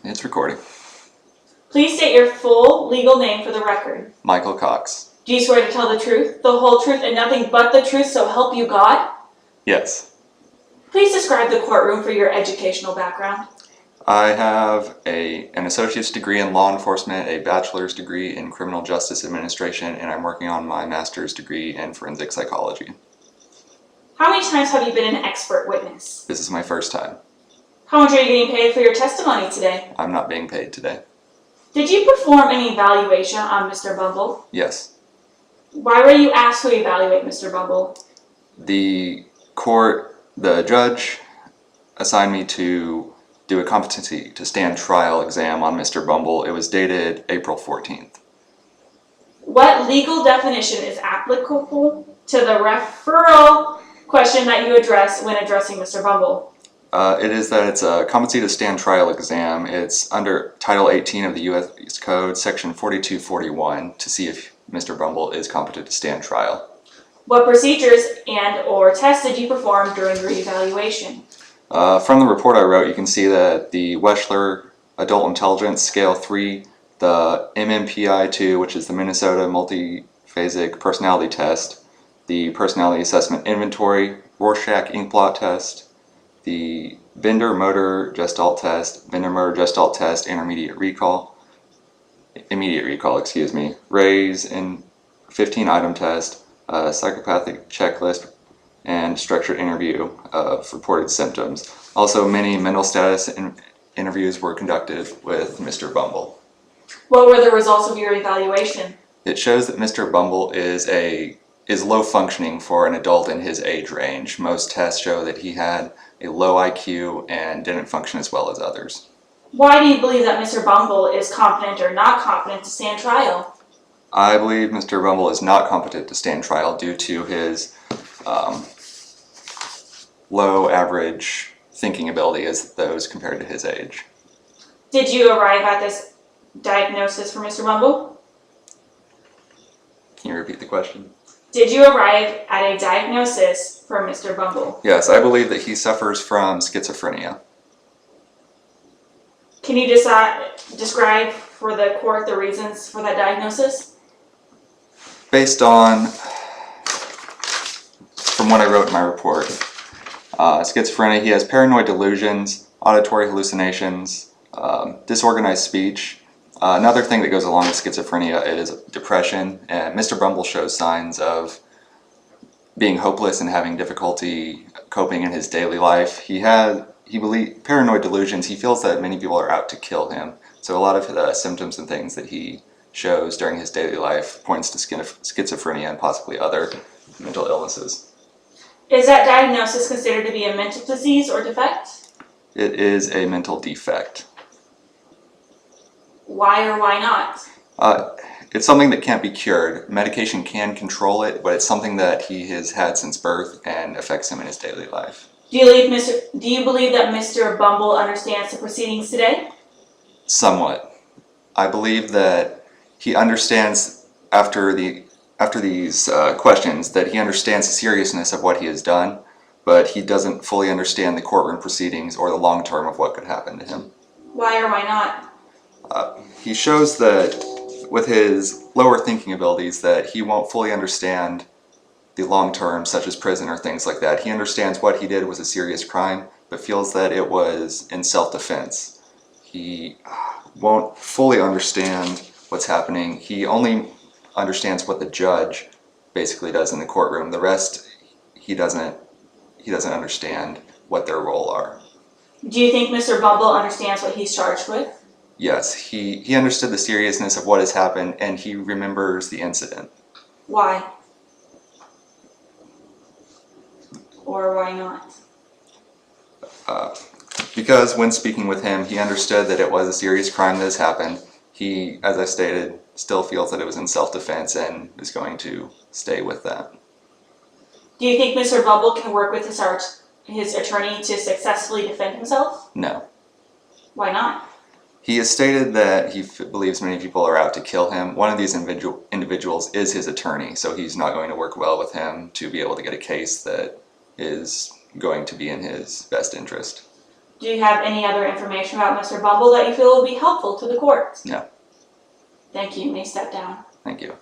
It's recording. Please state your full legal name for the record. Michael Cox. Do you swear to tell the truth, the whole truth, and nothing but the truth, so help you God? Yes. Please describe the courtroom for your educational background. I have an associate's degree in law enforcement, a bachelor's degree in criminal justice administration, and I'm working on my master's degree in forensic psychology. How many times have you been an expert witness? This is my first time. How much are you getting paid for your testimony today? I'm not being paid today. Did you perform any evaluation on Mr. Bumble? Yes. Why were you asked to evaluate Mr. Bumble? The judge assigned me to do a competency to stand trial exam on Mr. Bumble. It was dated April 14th. What legal definition is applicable to the referral question that you addressed when addressing Mr. Bumble? It is that it's a competency to stand trial exam. It's under Title 18 of the U.S. Code, Section 4241, to see if Mr. Bumble is competent to stand trial. What procedures and/or tests did you perform during your evaluation? From the report I wrote, you can see that the Wechsler Adult Intelligence Scale 3, the MMPI-2, which is the Minnesota Multiphasic Personality Test, the Personality Assessment Inventory, Rorschach Inkblot Test, the Bender Motor Gestalt Test, Intermediate Recall, Ray's and 15-item test, psychopathic checklist, and structured interview of reported symptoms. Also, many mental status interviews were conducted with Mr. Bumble. What were the results of your evaluation? It shows that Mr. Bumble is low functioning for an adult in his age range. Most tests show that he had a low IQ and didn't function as well as others. Why do you believe that Mr. Bumble is competent or not competent to stand trial? I believe Mr. Bumble is not competent to stand trial due to his low average thinking ability as those compared to his age. Did you arrive at this diagnosis for Mr. Bumble? Can you repeat the question? Did you arrive at a diagnosis for Mr. Bumble? Yes, I believe that he suffers from schizophrenia. Can you describe for the court the reasons for that diagnosis? Based on, from what I wrote in my report, schizophrenia, he has paranoid delusions, auditory hallucinations, disorganized speech. Another thing that goes along with schizophrenia is depression, and Mr. Bumble shows signs of being hopeless and having difficulty coping in his daily life. He believes paranoid delusions. He feels that many people are out to kill him. So a lot of the symptoms and things that he shows during his daily life points to schizophrenia and possibly other mental illnesses. Is that diagnosis considered to be a mental disease or defect? It is a mental defect. Why or why not? It's something that can't be cured. Medication can control it, but it's something that he has had since birth and affects him in his daily life. Do you believe that Mr. Bumble understands the proceedings today? Somewhat. I believe that he understands after these questions that he understands the seriousness of what he has done, but he doesn't fully understand the courtroom proceedings or the long term of what could happen to him. Why or why not? He shows that with his lower thinking abilities that he won't fully understand the long term, such as prison or things like that. He understands what he did was a serious crime, but feels that it was in self-defense. He won't fully understand what's happening. He only understands what the judge basically does in the courtroom. The rest, he doesn't understand what their role are. Do you think Mr. Bumble understands what he's charged with? Yes, he understood the seriousness of what has happened, and he remembers the incident. Why? Or why not? Because when speaking with him, he understood that it was a serious crime that has happened. He, as I stated, still feels that it was in self-defense and is going to stay with that. Do you think Mr. Bumble can work with his attorney to successfully defend himself? No. Why not? He has stated that he believes many people are out to kill him. One of these individuals is his attorney, so he's not going to work well with him to be able to get a case that is going to be in his best interest. Do you have any other information about Mr. Bumble that you feel will be helpful to the court? No. Thank you. You may step down. Thank you.